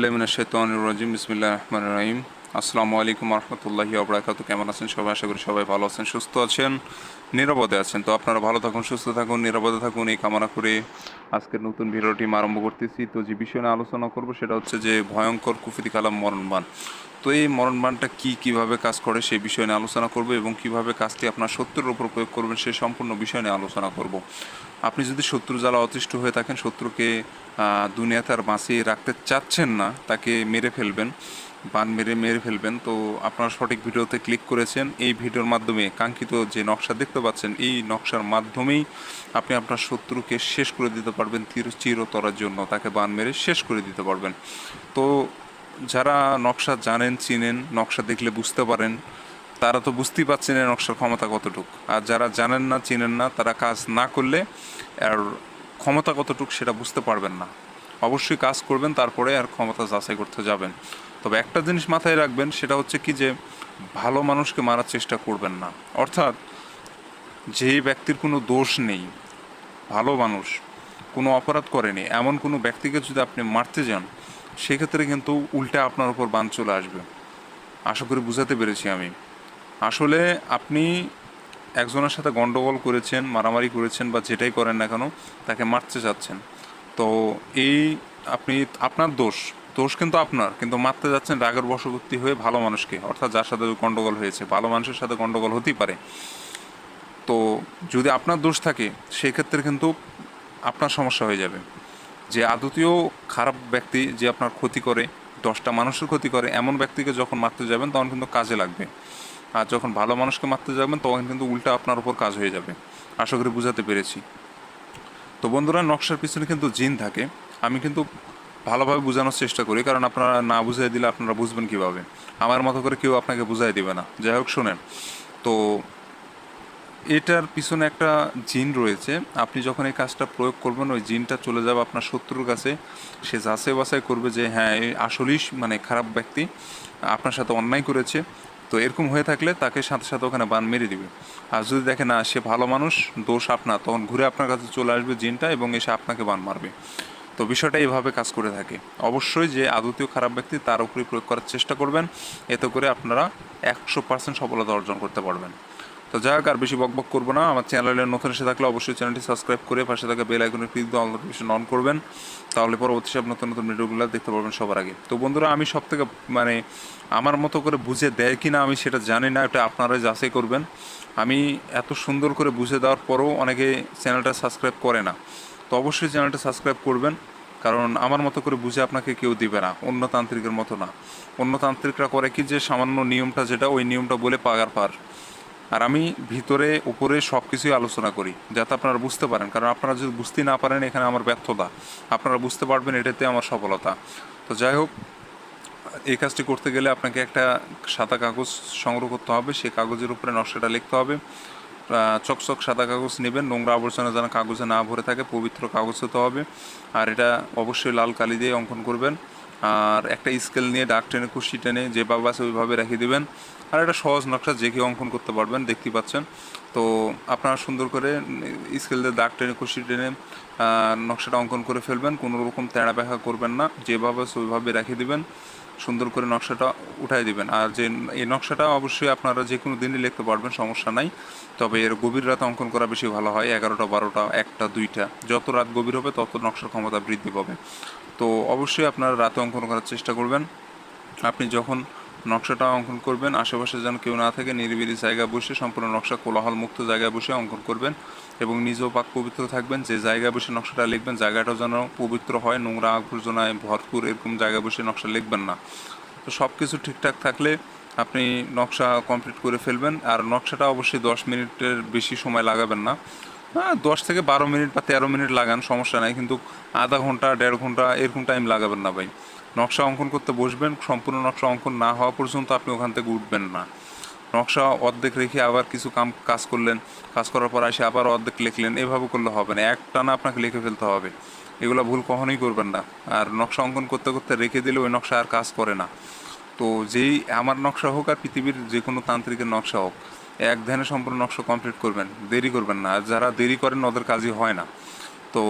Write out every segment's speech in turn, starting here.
মিনাশ-শাইতানির-রাজিম। বিসমিল্লাহির রহমানির রহিম। আসসালামু আলাইকুম রহমতুল্লাহি ওয়া বারাকাতুহু। কেমন আছেন সবাই? আশা করি সবাই ভালো আছেন, সুস্থ আছেন, নিরাপদে আছেন। তো আপনারা ভালো থাকুন, সুস্থ থাকুন, নিরাপদে থাকুন, এই কামনা করে আজকের নতুন ভিডিওটি আরম্ভ করতেছি। তো যে বিষয় নিয়ে আলোচনা করব সেটা হচ্ছে যে ভয়ঙ্কর কুফরি কালাম মরণবাণ। তো এই মরণবাণটা কীভাবে কাজ করে সেই বিষয় নিয়ে আলোচনা করব এবং কিভাবে কাজটি আপনার শত্রুর উপর প্রয়োগ করবেন সেই সম্পূর্ণ বিষয় নিয়ে আলোচনা করব। আপনি যদি শত্রু জ্বালা অতিষ্ঠ হয়ে থাকেন, শত্রুকে দুনিয়াতে আর বাঁচিয়ে রাখতে চাচ্ছেন না, তাকে মেরে ফেলবেন, বান মেরে ফেলবেন, তো আপনারা সঠিক ভিডিওতে ক্লিক করেছেন। এই ভিডিওর মাধ্যমে কাঙ্ক্ষিত যে নকশা দেখতে পাচ্ছেন, এই নকশার মাধ্যমেই আপনি আপনার শত্রুকে শেষ করে দিতে পারবেন চিরতরের জন্য, তাকে বান মেরে শেষ করে দিতে পারবেন। তো যারা নকশা জানেন, চিনেন, নকশা দেখলে বুঝতে পারেন, তারা তো বুঝতেই পারছেন এই নকশার ক্ষমতা কতটুক। আর যারা জানেন না, চিনেন না, তারা কাজ না করলে আর ক্ষমতা কতটুক সেটা বুঝতে পারবেন না। অবশ্যই কাজ করবেন, তারপরে আর ক্ষমতা যাচাই করতে যাবেন। তবে একটা জিনিস মাথায় রাখবেন, সেটা হচ্ছে কি যে ভালো মানুষকে মারার চেষ্টা করবেন না। অর্থাৎ যে ব্যক্তির কোনো দোষ নেই, ভালো মানুষ, কোনো অপরাধ করেনি, এমন কোনো ব্যক্তিকে যদি আপনি মারতে যান, সেক্ষেত্রে কিন্তু উল্টে আপনার উপর বান চলে আসবে। আশা করি বুঝাতে পেরেছি আমি। আসলে আপনি একজনের সাথে গণ্ডগোল করেছেন, মারামারি করেছেন, বা যেটাই করেন না কেন, তাকে মারতে চাচ্ছেন। তো এই আপনি, আপনার দোষ, দোষ কিন্তু আপনার, কিন্তু মারতে যাচ্ছেন রাগের বশবর্তী হয়ে ভালো মানুষকে, অর্থাৎ যার সাথে গণ্ডগোল হয়েছে। ভালো মানুষের সাথে গণ্ডগোল হতেই পারে। তো যদি আপনার দোষ থাকে, সেক্ষেত্রে কিন্তু আপনার সমস্যা হয়ে যাবে। যে আদতেও খারাপ ব্যক্তি, যে আপনার ক্ষতি করে, 10টা মানুষের ক্ষতি করে, এমন ব্যক্তিকে যখন মারতে যাবেন তখন কিন্তু কাজে লাগবে। আর যখন ভালো মানুষকে মারতে যাবেন তখন কিন্তু উল্টা আপনার উপর কাজ হয়ে যাবে। আশা করি বুঝাতে পেরেছি। তো বন্ধুরা, নকশার পিছনে কিন্তু জিন থাকে। আমি কিন্তু ভালোভাবে বোঝানোর চেষ্টা করি, কারণ আপনারা না বুঝিয়ে দিলে আপনারা বুঝবেন কীভাবে? আমার মতো করে কেউ আপনাকে বুঝাই দেবে না। যাই হোক, শোনেন। তো এটার পিছনে একটা জিন রয়েছে। আপনি যখন এই কাজটা প্রয়োগ করবেন, ওই জিনটা চলে যাবে আপনার শত্রুর কাছে। সে যাচাই বাছাই করবে যে হ্যাঁ, এই আসলেই মানে খারাপ ব্যক্তি, আপনার সাথে অন্যায় করেছে। তো এরকম হয়ে থাকলে তাকে সাথে সাথে ওখানে বান মেরে দিবে। আর যদি দেখে না সে ভালো মানুষ, দোষ আপনার, তখন ঘুরে আপনার কাছে চলে আসবে জিনটা এবং এসে আপনাকে বান মারবে। তো বিষয়টা এইভাবে কাজ করে থাকে। অবশ্যই যে আদতেও খারাপ ব্যক্তি, তার উপরে প্রয়োগ করার চেষ্টা করবেন। এতে করে আপনারা 100% সফলতা অর্জন করতে পারবেন। তো যাই হোক, আর বেশি বকবক করবো না। আমার চ্যানেলে নতুন এসে থাকলে অবশ্যই চ্যানেলটি সাবস্ক্রাইব করে পাশে থাকা বেল আইকনে ক্লিক দিয়ে অল নোটিফিকেশন অন করবেন। তাহলে পরবর্তী সব নতুন নতুন ভিডিওগুলো দেখতে পারবেন সবার আগে। তো বন্ধুরা, আমি সব থেকে মানে আমার মতো করে বুঝে দেয় কি না আমি সেটা জানি না, এটা আপনারাই যাচাই করবেন। আমি এত সুন্দর করে বুঝে দেওয়ার পরেও অনেকে চ্যানেলটা সাবস্ক্রাইব করে না। তো অবশ্যই চ্যানেলটা সাবস্ক্রাইব করবেন, কারণ আমার মতো করে বুঝে আপনাকে কেউ দিবে না, অন্য তান্ত্রিকের মতো না। অন্য তান্ত্রিকরা করে কি, যে সামান্য নিয়মটা, যেটা ওই নিয়মটা বলে পাগার পার। আর আমি ভিতরে উপরে সব কিছুই আলোচনা করি, যাতে আপনারা বুঝতে পারেন। কারণ আপনারা যদি বুঝতে না পারেন, এখানে আমার ব্যর্থতা। আপনারা বুঝতে পারবেন, এটাতে আমার সফলতা। তো যাই হোক, এই কাজটি করতে গেলে আপনাকে একটা সাদা কাগজ সংগ্রহ করতে হবে। সেই কাগজের উপরে নকশাটা লিখতে হবে। চকচক সাদা কাগজ নেবেন, নোংরা আবর্জনা যেন কাগজে না ভরে থাকে, পবিত্র কাগজ হতে হবে। আর এটা অবশ্যই লাল কালি দিয়ে অঙ্কন করবেন। আর একটা স্কেল নিয়ে দাগ টেনে, কুশি টেনে, যেভাবে আছে ওইভাবে রেখে দেবেন। আর একটা সহজ নকশা, যে কেউ অঙ্কন করতে পারবেন, দেখতেই পাচ্ছেন। তো আপনারা সুন্দর করে স্কেল দিয়ে দাগ টেনে, কুশি টেনে নকশাটা অঙ্কন করে ফেলবেন। কোনো রকম তেড়া ব্যাখা করবেন না, যেভাবে আছে ওইভাবে রেখে দেবেন। সুন্দর করে নকশাটা উঠাই দিবেন। আর যে এই নকশাটা অবশ্যই আপনারা যে কোনো দিনই লিখতে পারবেন, সমস্যা নাই। তবে এর গভীর রাতে অঙ্কন করা বেশি ভালো হয়। 11টা, 12টা, 1টা, 2টা, যত রাত গভীর হবে তত নকশার ক্ষমতা বৃদ্ধি পাবে। তো অবশ্যই আপনারা রাতে অঙ্কন করার চেষ্টা করবেন। আপনি যখন নকশাটা অঙ্কন করবেন, আশেপাশে যেন কেউ না থাকে, নিরিবিলি জায়গায় বসে, সম্পূর্ণ নকশা কোলাহল মুক্ত জায়গায় বসে অঙ্কন করবেন। এবং নিজেও পাক পবিত্র থাকবেন। যে জায়গায় বসে নকশাটা লিখবেন, জায়গাটাও যেন পবিত্র হয়, নোংরা আবর্জনায় ভরপুর এরকম জায়গায় বসে নকশা লিখবেন না। তো সব কিছু ঠিকঠাক থাকলে আপনি নকশা কমপ্লিট করে ফেলবেন। আর নকশাটা অবশ্যই 10 মিনিটের বেশি সময় লাগাবেন না। 10 থেকে 12 মিনিট বা 13 মিনিট লাগান, সমস্যা নাই। কিন্তু আধা ঘন্টা, 1.5 ঘন্টা এরকম টাইম লাগাবেন না ভাই। নকশা অঙ্কন করতে বসবেন, সম্পূর্ণ নকশা অঙ্কন না হওয়া পর্যন্ত আপনি ওখান থেকে উঠবেন না। নকশা অর্ধেক রেখে আবার কিছু কাজ করলেন, কাজ করার পর এসে আবার অর্ধেক লিখলেন, এভাবে করলে হবে না। একটানা আপনাকে লিখে ফেলতে হবে। এগুলো ভুল কখনোই করবেন না। আর নকশা অঙ্কন করতে করতে রেখে দিলে ওই নকশা আর কাজ করে না। তো যেই আমার নকশা হোক আর পৃথিবীর যে কোনো তান্ত্রিকের নকশা হোক, এক ধ্যানে সম্পূর্ণ নকশা কমপ্লিট করবেন, দেরি করবেন না। আর যারা দেরি করেন ওদের কাজই হয় না। তো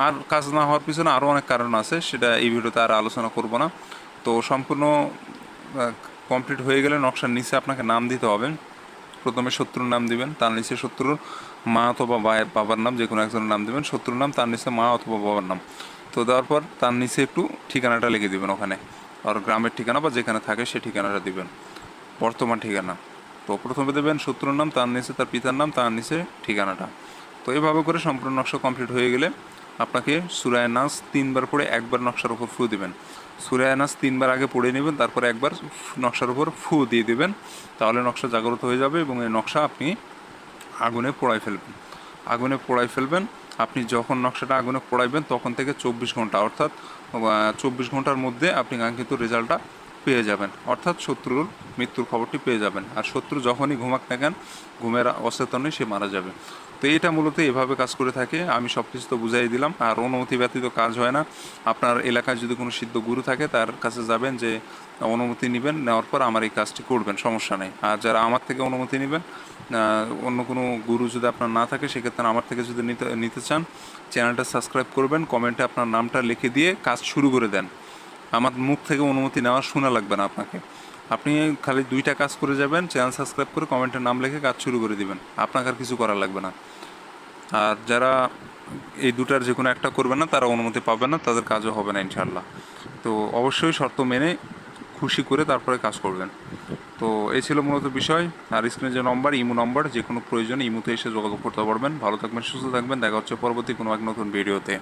আর কাজ না হওয়ার পিছনে আরও অনেক কারণ আছে, সেটা এই ভিডিওতে আর আলোচনা করব না। তো সম্পূর্ণ কমপ্লিট হয়ে গেলে নকশার নিচে আপনাকে নাম দিতে হবে। প্রথমে শত্রুর নাম দিবেন, তার নিচে শত্রুর মা অথবা বাবার নাম, যে কোনো একজনের নাম দিবেন। শত্রুর নাম, তার নিচে মা অথবা বাবার নাম। তো দেওয়ার পর তার নিচে একটু ঠিকানাটা লিখে দিবেন ওখানে, আর গ্রামের ঠিকানা বা যেখানে থাকে সেই ঠিকানাটা দিবেন, বর্তমান ঠিকানা। তো প্রথমে দেবেন শত্রুর নাম, তার নিচে তার পিতার নাম, তার নিচে ঠিকানাটা। তো এইভাবে করে সম্পূর্ণ নকশা কমপ্লিট হয়ে গেলে আপনাকে সূরা নাস 3 বার পড়ে একবার নকশার উপর ফু দিবেন। সূরা নাস 3 বার আগে পড়ে নেবেন, তারপর একবার নকশার উপর ফু দিয়ে দিবেন। তাহলে নকশা জাগ্রত হয়ে যাবে এবং এই নকশা আপনি আগুনে পোড়ায় ফেলবেন। আগুনে পোড়ায় ফেলবেন। আপনি যখন নকশাটা আগুনে পোড়াইবেন তখন থেকে 24 ঘন্টা, অর্থাৎ 24 ঘন্টার মধ্যে আপনি কাঙ্ক্ষিত রেজাল্টটা পেয়ে যাবেন, অর্থাৎ শত্রুর মৃত্যুর খবরটি পেয়ে যাবেন। আর শত্রু যখনই ঘুমাক না কেন, ঘুমের অচেতনে সে মারা যাবে। তো এটা মূলত এভাবে কাজ করে থাকে। আমি সব কিছু তো বুঝাই দিলাম। আর অনুমতি ব্যতীত কাজ হয় না। আপনার এলাকায় যদি কোনো সিদ্ধ গুরু থাকে তার কাছে যাবেন, যে অনুমতি নেবেন, নেওয়ার পর আমার এই কাজটি করবেন, সমস্যা নেই। আর যারা আমার থেকে অনুমতি নেবেন, অন্য কোনো গুরু যদি আপনার না থাকে, সেক্ষেত্রে আমার থেকে যদি নিতে চান, চ্যানেলটা সাবস্ক্রাইব করবেন, কমেন্টে আপনার নামটা লিখে দিয়ে কাজ শুরু করে দেন। আমার মুখ থেকে অনুমতি নেওয়া শোনা লাগবে না আপনাকে। আপনি খালি 2টা কাজ করে যাবেন, চ্যানেল সাবস্ক্রাইব করে কমেন্টের নাম লিখে কাজ শুরু করে দিবেন, আপনাকে আর কিছু করা লাগবে না। আর যারা এই দুটার যে কোনো একটা করবে না, তারা অনুমতি পাবে না, তাদের কাজও হবে না ইনশাল্লাহ। তো অবশ্যই শর্ত মেনে খুশি করে তারপরে কাজ করবেন। তো এই ছিল মূলত বিষয়। আর স্ক্রিনে যে নম্বর, ইমো নম্বর, যে কোনো প্রয়োজনে ইমোতে এসে যোগাযোগ করতে পারবেন। ভালো থাকবেন, সুস্থ থাকবেন, দেখা হচ্ছে পরবর্তী কোনো এক নতুন ভিডিওতে।